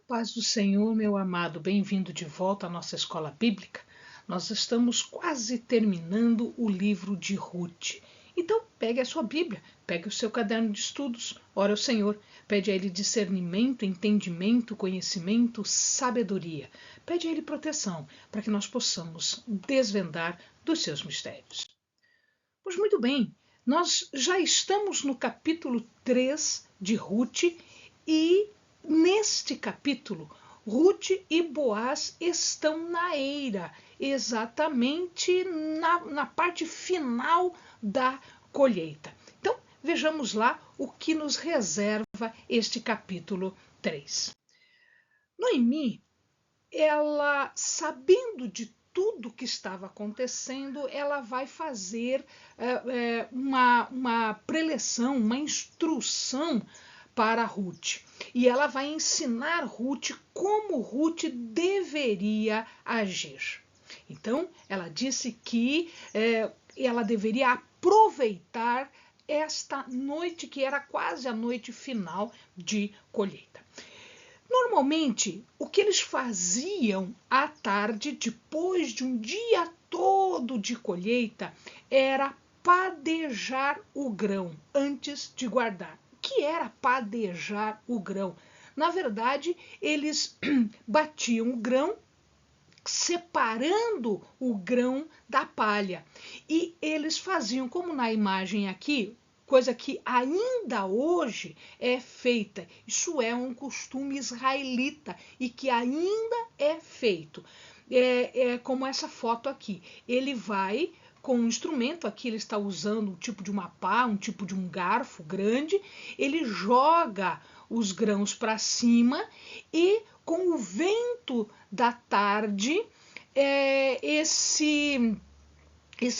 Paz do Senhor, meu amado, bem-vindo de volta à nossa escola bíblica. Nós estamos quase terminando o livro de Ruth. Então, pegue a sua Bíblia, pegue o seu caderno de estudos, ore ao Senhor, pede a Ele discernimento, entendimento, conhecimento, sabedoria. Pede a Ele proteção, para que nós possamos desvendar dos seus mistérios. Pois muito bem, nós já estamos no capítulo 3 de Ruth e neste capítulo, Ruth e Boaz estão na eira, exatamente na parte final da colheita. Então, vejamos lá o que nos reserva este capítulo 3. Noemi, ela, sabendo de tudo que estava acontecendo, ela vai fazer uma preleção, uma instrução para Ruth. E ela vai ensinar Ruth como Ruth deveria agir. Então, ela disse que ela deveria aproveitar esta noite, que era quase a noite final de colheita. Normalmente, o que eles faziam à tarde, depois de um dia todo de colheita, era padejar o grão antes de guardar. O que era padejar o grão? Na verdade, eles batiam o grão, separando o grão da palha. E eles faziam, como na imagem aqui, coisa que ainda hoje é feita. Isso é um costume israelita e que ainda é feito. Como essa foto aqui. Ele vai com um instrumento, aqui ele está usando um tipo de uma pá, um tipo de um garfo grande, ele joga os grãos para cima e com o vento da tarde, esse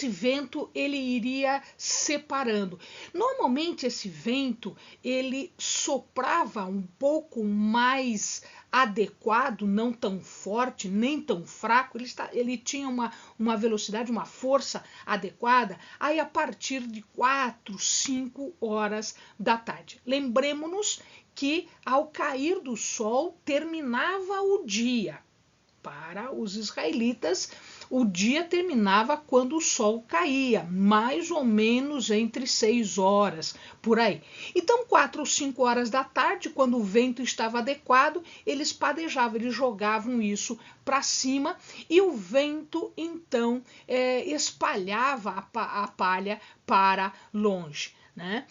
vento ele iria separando. Normalmente esse vento ele soprava um pouco mais adequado, não tão forte, nem tão fraco, ele tinha uma velocidade, uma força adequada, aí a partir de 4, 5 horas da tarde. Lembremos-nos que ao cair do sol terminava o dia. Para os israelitas, o dia terminava quando o sol caía, mais ou menos entre 6 horas, por aí. Então, 4 ou 5 horas da tarde, quando o vento estava adequado, eles padejavam, eles jogavam isso para cima e o vento, então, espalhava a palha para longe, né?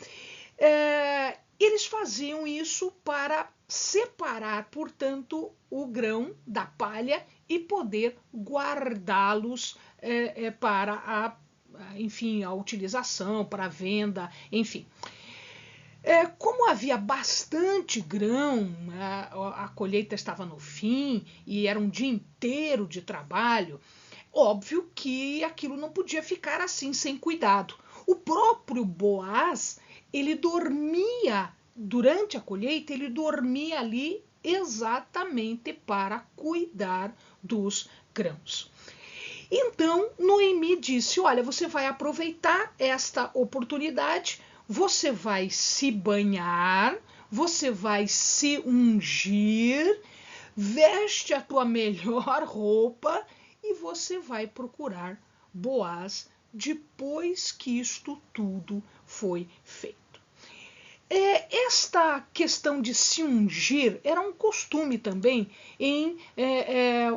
Eles faziam isso para separar, portanto, o grão da palha e poder guardá-los para a utilização, para a venda, enfim. Como havia bastante grão, a colheita estava no fim e era um dia inteiro de trabalho, óbvio que aquilo não podia ficar assim, sem cuidado. O próprio Boaz, ele dormia, durante a colheita, ele dormia ali exatamente para cuidar dos grãos. Então, Noemi disse, olha, você vai aproveitar esta oportunidade, você vai se banhar, você vai se ungir, veste a tua melhor roupa e você vai procurar Boaz depois que isto tudo foi feito. Esta questão de se ungir era um costume também em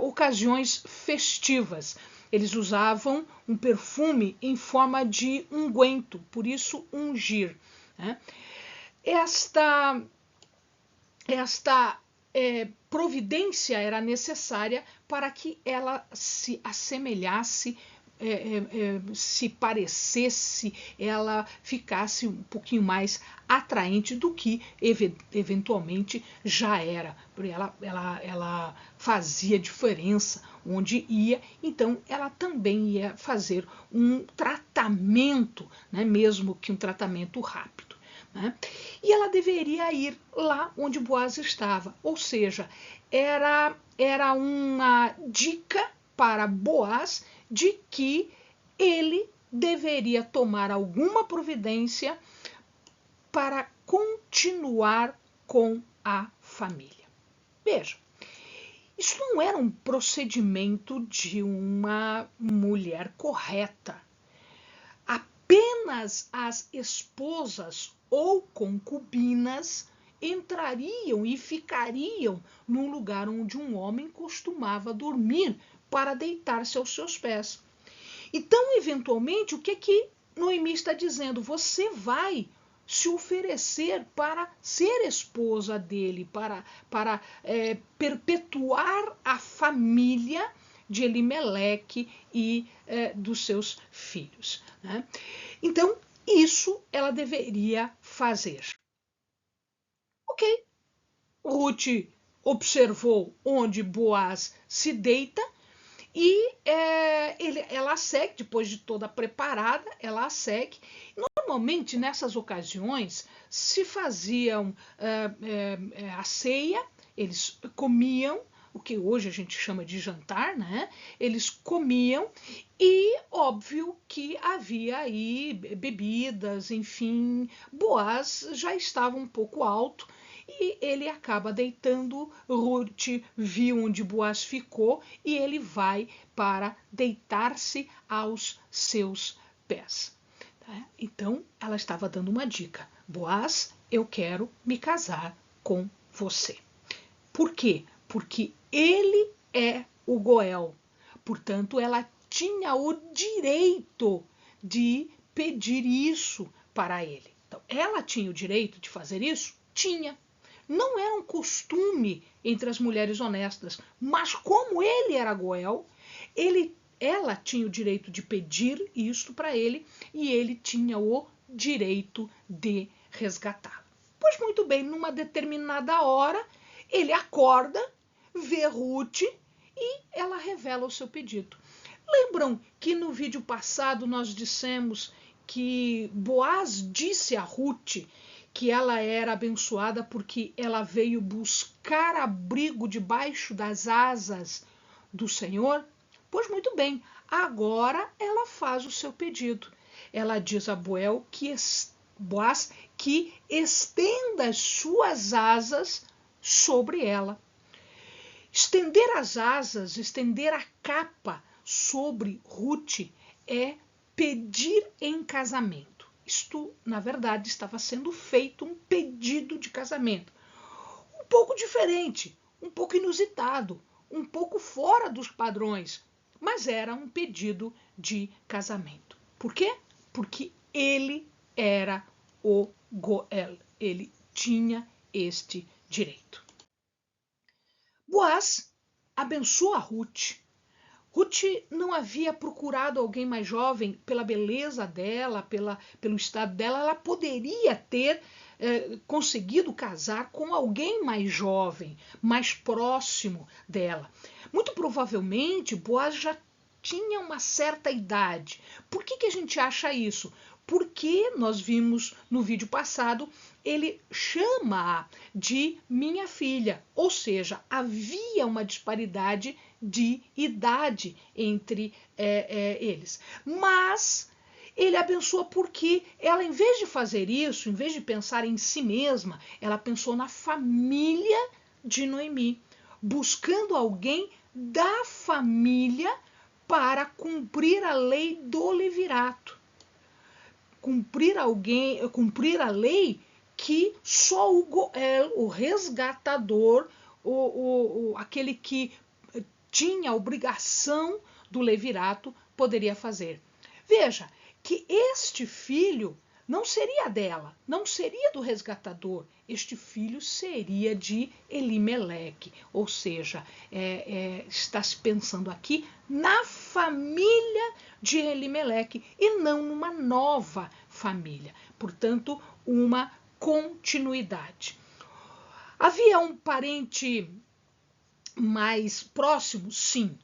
ocasiões festivas. Eles usavam um perfume em forma de unguento, por isso ungir. Né? Esta providência era necessária para que ela se assemelhasse, se parecesse, ela ficasse um pouquinho mais atraente do que eventualmente já era. Ela fazia diferença onde ia, então ela também ia fazer um tratamento, né, mesmo que um tratamento rápido. Né? E ela deveria ir lá onde Boaz estava, ou seja, era uma dica para Boaz de que ele deveria tomar alguma providência para continuar com a família. Veja, Isso não era um procedimento de uma mulher correta. Apenas as esposas ou concubinas entrariam e ficariam num lugar onde um homem costumava dormir para deitar-se aos seus pés. Então, eventualmente, o que Noemi está dizendo? Você vai se oferecer para ser esposa dele, para perpetuar a família de Elimeleque e dos seus filhos. Né? Então, isso ela deveria fazer. Ok, Ruth observou onde Boaz se deita e ela segue, depois de toda preparada, ela a segue. Normalmente, nessas ocasiões, se faziam a ceia, eles comiam, o que hoje a gente chama de jantar, né? Eles comiam e, óbvio, que havia aí bebidas, enfim. Boaz já estava um pouco alto e ele acaba deitando. Ruth viu onde Boaz ficou e ele vai para deitar-se aos seus pés. Então, ela estava dando uma dica. Boaz, eu quero me casar com você. Por quê? Porque ele é o Goel. Portanto, ela tinha o direito de pedir isso para ele. Então, ela tinha o direito de fazer isso? Tinha. Não era um costume entre as mulheres honestas, mas como ele era Goel, ela tinha o direito de pedir isso para ele e ele tinha o direito de resgatá-lo. Pois muito bem, numa determinada hora, ele acorda, vê Ruth e ela revela o seu pedido. Lembram que no vídeo passado nós dissemos que Boaz disse a Ruth que ela era abençoada porque ela veio buscar abrigo debaixo das asas do Senhor? Pois muito bem, agora ela faz o seu pedido. Ela diz a Boaz que estenda as suas asas sobre ela. Estender as asas, estender a capa sobre Ruth é pedir em casamento. Isto, na verdade, estava sendo feito um pedido de casamento. Um pouco diferente, um pouco inusitado, um pouco fora dos padrões, mas era um pedido de casamento. Por quê? Porque ele era o Goel, ele tinha este direito. Boaz abençoa Ruth. Ruth não havia procurado alguém mais jovem pela beleza dela, pelo estado dela. Ela poderia ter conseguido casar com alguém mais jovem, mais próximo dela. Muito provavelmente, Boaz já tinha uma certa idade. Por que a gente acha isso? Porque nós vimos no vídeo passado, ele chama-a de minha filha, ou seja, havia uma disparidade de idade entre eles. Mas ele abençoa porque ela, em vez de fazer isso, em vez de pensar em si mesma, ela pensou na família de Noemi, buscando alguém da família para cumprir a lei do levirato. Cumprir a lei que só o Goel, o resgatador, aquele que tinha a obrigação do levirato, poderia fazer. Veja que este filho não seria dela, não seria do resgatador. Este filho seria de Elimeleque, ou seja, está se pensando aqui na família de Elimeleque e não numa nova família. Portanto, uma continuidade. Havia um parente mais próximo? Sim.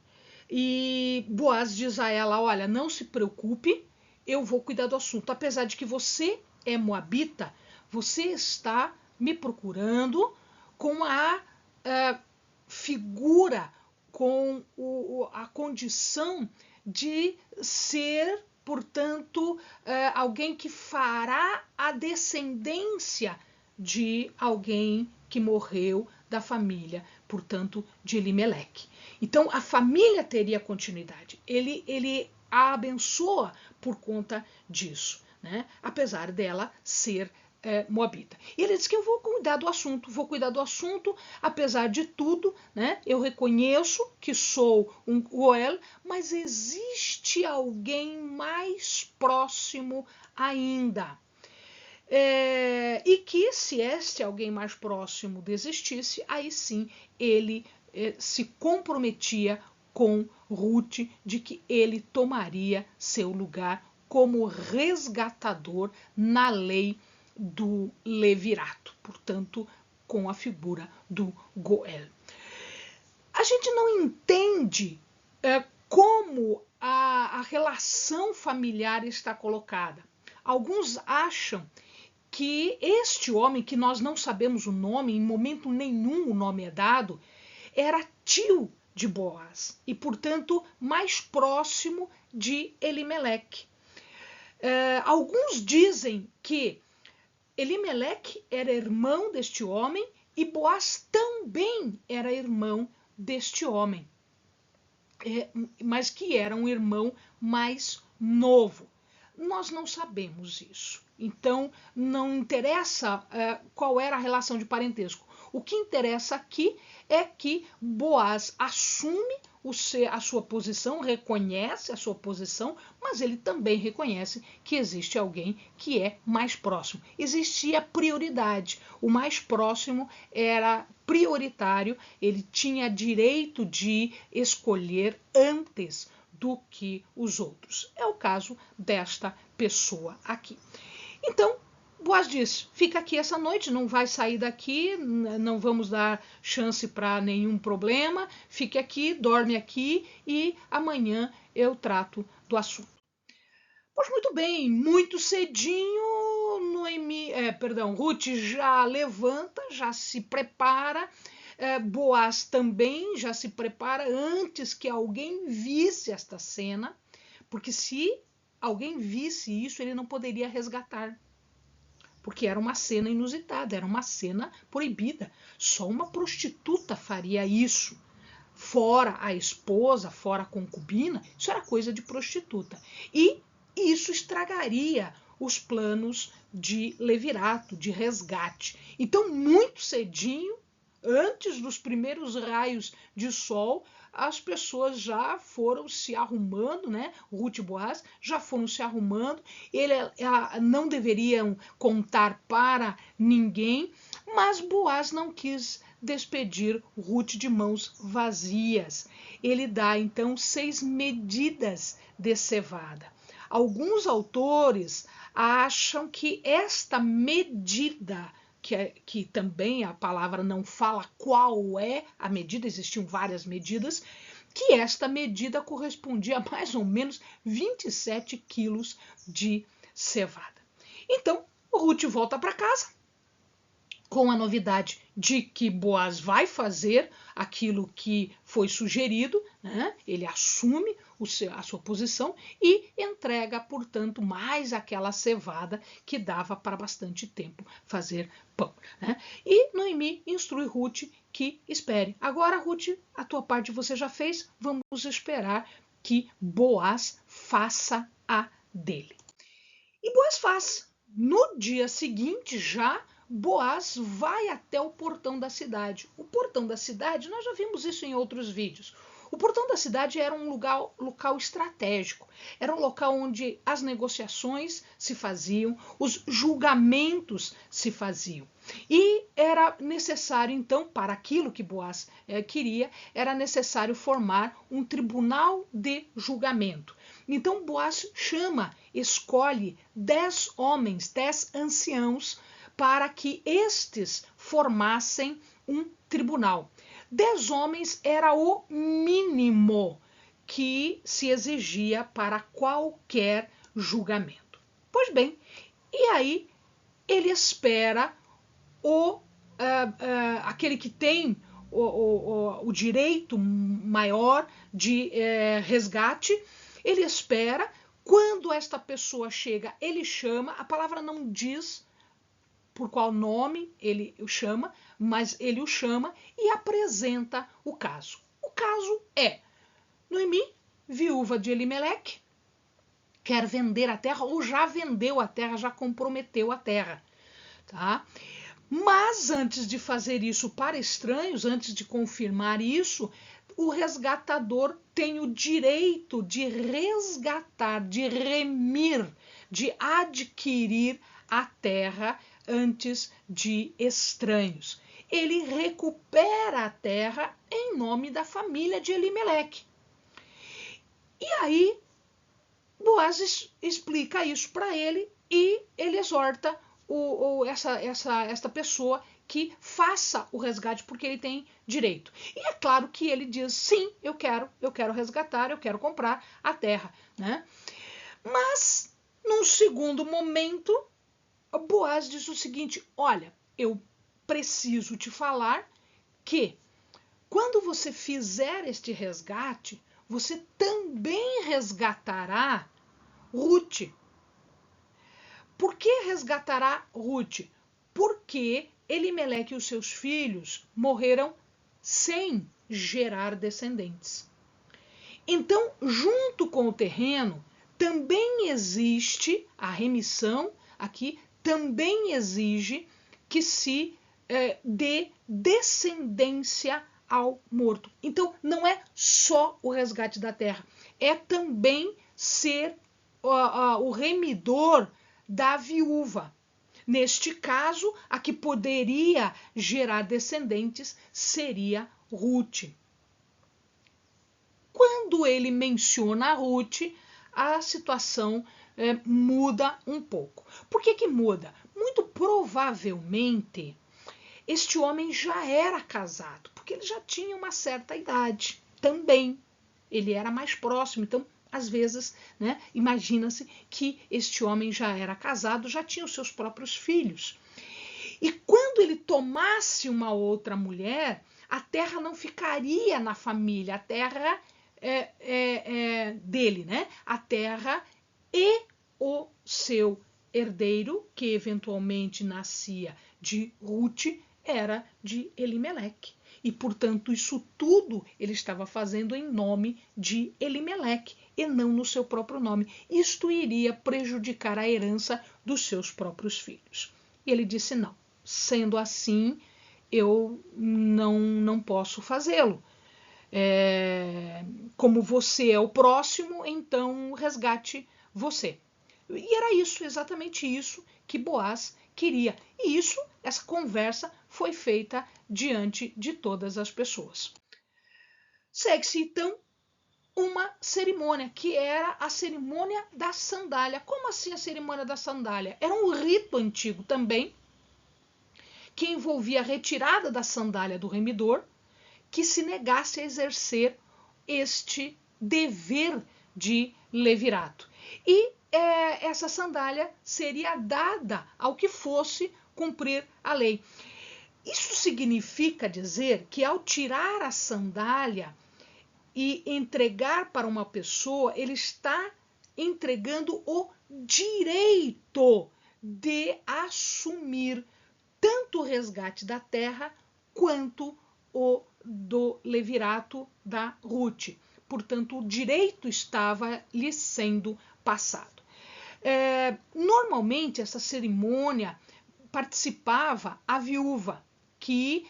E Boaz diz a ela, olha, não se preocupe, eu vou cuidar do assunto. Apesar de que você é moabita, você está me procurando com a figura, com a condição de ser, portanto, alguém que fará a descendência de alguém que morreu da família, portanto, de Elimeleque. Então, a família teria continuidade. Ele a abençoa por conta disso, né? Apesar dela ser moabita. E ele diz que eu vou cuidar do assunto, apesar de tudo, né? Eu reconheço que sou um Goel, mas existe alguém mais próximo ainda. E que se este alguém mais próximo desistisse, aí sim ele se comprometia com Ruth de que ele tomaria seu lugar como resgatador na lei do levirato, portanto, com a figura do Goel. A gente não entende como a relação familiar está colocada. Alguns acham que este homem, que nós não sabemos o nome, em momento nenhum o nome é dado, era tio de Boaz e, portanto, mais próximo de Elimeleque. Alguns dizem que Elimeleque era irmão deste homem e Boaz também era irmão deste homem, mas que era um irmão mais novo. Nós não sabemos isso. Então, não interessa qual era a relação de parentesco. O que interessa aqui é que Boaz assume a sua posição, reconhece a sua posição, mas ele também reconhece que existe alguém que é mais próximo. Existia prioridade. O mais próximo era prioritário, ele tinha direito de escolher antes do que os outros. É o caso desta pessoa aqui. Então, Boaz diz, fica aqui essa noite, não vai sair daqui, não vamos dar chance para nenhum problema, fique aqui, dorme aqui e amanhã eu trato do assunto. Pois muito bem, muito cedinho, Ruth já levanta, já se prepara, Boaz também já se prepara antes que alguém visse esta cena, porque se alguém visse isso, ele não poderia resgatar. Porque era uma cena inusitada, era uma cena proibida. Só uma prostituta faria isso. Fora a esposa, fora a concubina, isso era coisa de prostituta. E isso estragaria os planos de levirato, de resgate. Então, muito cedinho, antes dos primeiros raios de sol, as pessoas já foram se arrumando, né? Ruth e Boaz já foram se arrumando. Não deveriam contar para ninguém, mas Boaz não quis despedir Ruth de mãos vazias. Ele dá então 6 medidas de cevada. Alguns autores acham que esta medida, que também a palavra não fala qual é a medida, existiam várias medidas, que esta medida correspondia a mais ou menos 27 quilos de cevada. Então, Ruth volta para casa com a novidade de que Boaz vai fazer aquilo que foi sugerido, né? Ele assume a sua posição e entrega, portanto, mais aquela cevada que dava para bastante tempo fazer pão, né? E Noemi instrui Ruth que espere. Agora, Ruth, a tua parte você já fez, vamos esperar que Boaz faça a dele. E Boaz faz. No dia seguinte, já, Boaz vai até o portão da cidade. O portão da cidade, nós já vimos isso em outros vídeos. O portão da cidade era um local estratégico, era um local onde as negociações se faziam, os julgamentos se faziam. E era necessário, então, para aquilo que Boaz queria, era necessário formar um tribunal de julgamento. Então Boaz escolhe 10 homens, 10 anciãos, para que estes formassem um tribunal. 10 homens era o mínimo que se exigia para qualquer julgamento. Pois bem, e aí ele espera aquele que tem o direito maior de resgate, ele espera, quando esta pessoa chega, ele chama, a palavra não diz por qual nome ele o chama, mas ele o chama e apresenta o caso. O caso é Noemi, viúva de Elimeleque, quer vender a terra ou já vendeu a terra, já comprometeu a terra, tá? Mas antes de fazer isso para estranhos, antes de confirmar isso, o resgatador tem o direito de resgatar, de remir, de adquirir a terra antes de estranhos. Ele recupera a terra em nome da família de Elimeleque. E aí, Boaz explica isso para ele e ele exorta esta pessoa que faça o resgate porque ele tem direito. E é claro que ele diz, sim, eu quero resgatar, eu quero comprar a terra, né? Mas, num segundo momento, Boaz diz o seguinte, olha, eu preciso te falar que quando você fizer este resgate, você também resgatará Ruth. Por que resgatará Ruth? Porque Elimeleque e os seus filhos morreram sem gerar descendentes. Então, junto com o terreno, também existe a remissão, aqui também exige que se dê descendência ao morto. Então, não é só o resgate da terra, é também ser o remidor da viúva. Neste caso, a que poderia gerar descendentes seria Ruth. Quando ele menciona a Ruth, a situação muda um pouco. Por que muda? Muito provavelmente, este homem já era casado, porque ele já tinha uma certa idade também. Ele era mais próximo, então às vezes, né, imagina-se que este homem já era casado, já tinha os seus próprios filhos. E quando ele tomasse uma outra mulher, a terra não ficaria na família, a terra dele, né? A terra e o seu herdeiro, que eventualmente nascia de Ruth, era de Elimeleque. E, portanto, isso tudo ele estava fazendo em nome de Elimeleque e não no seu próprio nome. Isto iria prejudicar a herança dos seus próprios filhos. E ele disse, não, sendo assim, eu não posso fazê-lo. Como você é o próximo, então resgate você. E era isso, exatamente isso que Boaz queria. E isso, essa conversa foi feita diante de todas as pessoas. Segue-se, então, uma cerimônia, que era a cerimônia da sandália. Como assim a cerimônia da sandália? Era um rito antigo também, que envolvia a retirada da sandália do remidor, que se negasse a exercer este dever de levirato. E essa sandália seria dada ao que fosse cumprir a lei. Isso significa dizer que ao tirar a sandália e entregar para uma pessoa, ele está entregando o direito de assumir tanto o resgate da terra quanto o do levirato da Ruth. Portanto, o direito estava lhe sendo passado. Normalmente, essa cerimônia participava a viúva, que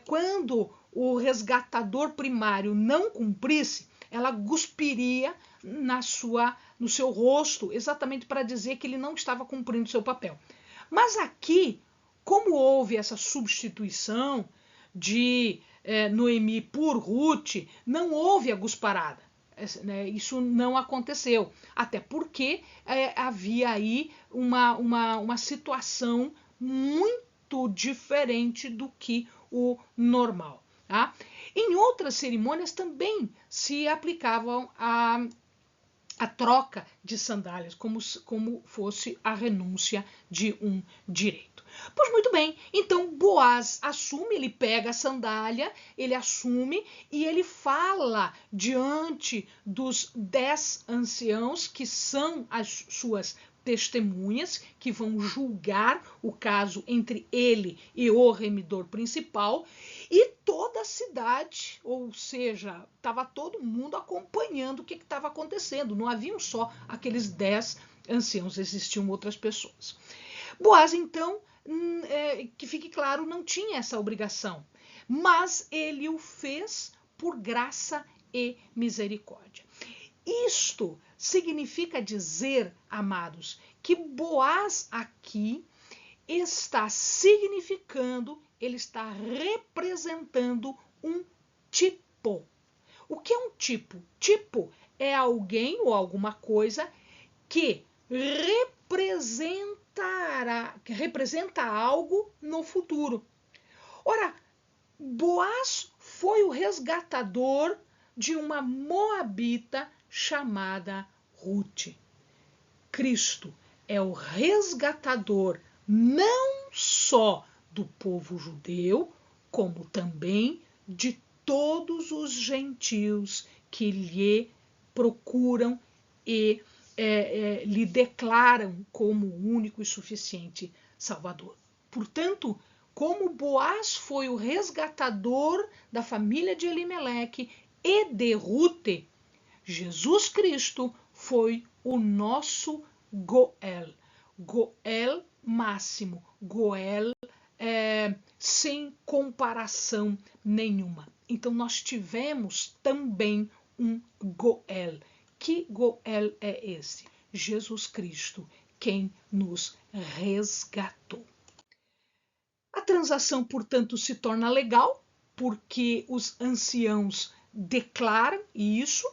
quando o resgatador primário não cumprisse, ela cuspiria no seu rosto, exatamente para dizer que ele não estava cumprindo seu papel. Mas aqui, como houve essa substituição de Noemi por Ruth, não houve a gusparada. Isso não aconteceu, até porque havia aí uma situação muito diferente do que o normal. Tá? Em outras cerimônias também se aplicavam a troca de sandálias, como fosse a renúncia de um direito. Pois muito bem, então Boaz assume, ele pega a sandália, ele assume e ele fala diante dos 10 anciãos, que são as suas testemunhas que vão julgar o caso entre ele e o remidor principal, e toda a cidade, ou seja, estava todo mundo acompanhando o que estava acontecendo. Não haviam só aqueles 10 anciãos, existiam outras pessoas. Boaz, então, que fique claro, não tinha essa obrigação, mas ele o fez por graça e misericórdia. Isto significa dizer, amados, que Boaz aqui está significando, ele está representando um tipo. O que é um tipo? Tipo é alguém ou alguma coisa que representa algo no futuro. Ora, Boaz foi o resgatador de uma moabita chamada Ruth. Cristo é o resgatador não só do povo judeu, como também de todos os gentios que lhe procuram e lhe declaram como o único e suficiente Salvador. Portanto, como Boaz foi o resgatador da família de Elimeleque e de Ruth, Jesus Cristo foi o nosso Goel. Goel máximo, Goel sem comparação nenhuma. Então nós tivemos também um Goel. Que Goel é esse? Jesus Cristo, quem nos resgatou. A transação, portanto, se torna legal, porque os anciãos declaram isso,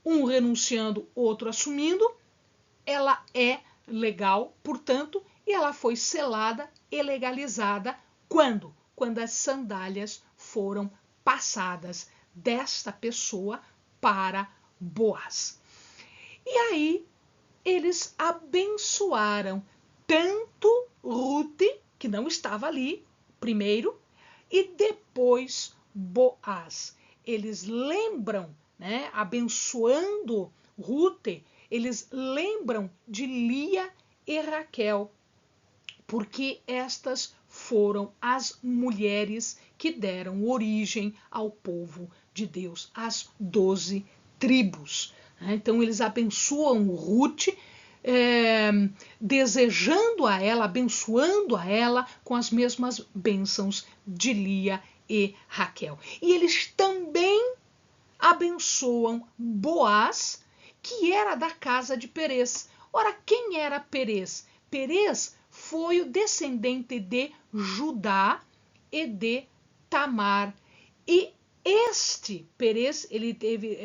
um renunciando, outro assumindo. Ela é legal, portanto, e ela foi selada e legalizada quando? Quando as sandálias foram passadas desta pessoa para Boaz. E aí eles abençoaram tanto Ruth, que não estava ali primeiro, e depois Boaz. Eles lembram, né, abençoando Ruth, eles lembram de Lia e Raquel, porque estas foram as mulheres que deram origem ao povo de Deus, as 12 tribos. Então eles abençoam Ruth, desejando a ela, abençoando a ela com as mesmas bênçãos de Lia e Raquel. E eles também abençoam Boaz, que era da casa de Perez. Ora, quem era Perez? Perez foi o descendente de Judá e de Tamar. E este Perez, ele teve,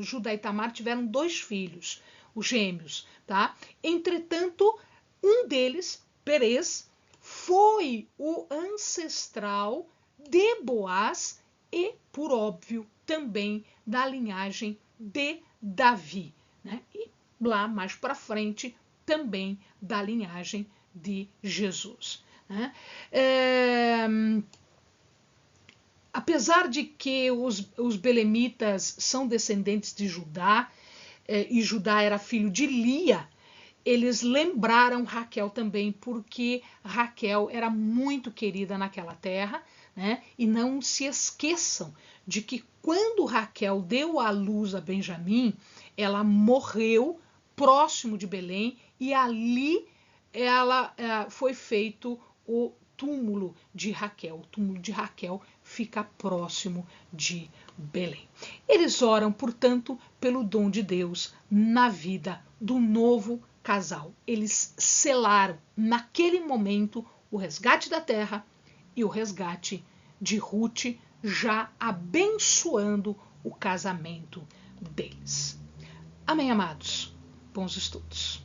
Judá e Tamar tiveram 2 filhos, os gêmeos, tá? Entretanto, um deles, Perez, foi o ancestral de Boaz e, por óbvio, também da linhagem de Davi, né? E lá mais para frente também da linhagem de Jesus, né? Apesar de que os belemitas são descendentes de Judá, e Judá era filho de Lia, eles lembraram Raquel também, porque Raquel era muito querida naquela terra, né? E não se esqueçam de que quando Raquel deu à luz a Benjamim, ela morreu próximo de Belém, e ali foi feito o túmulo de Raquel. O túmulo de Raquel fica próximo de Belém. Eles oram, portanto, pelo dom de Deus na vida do novo casal. Eles selaram naquele momento o resgate da terra e o resgate de Ruth, já abençoando o casamento deles. Amém, amados? Bons estudos.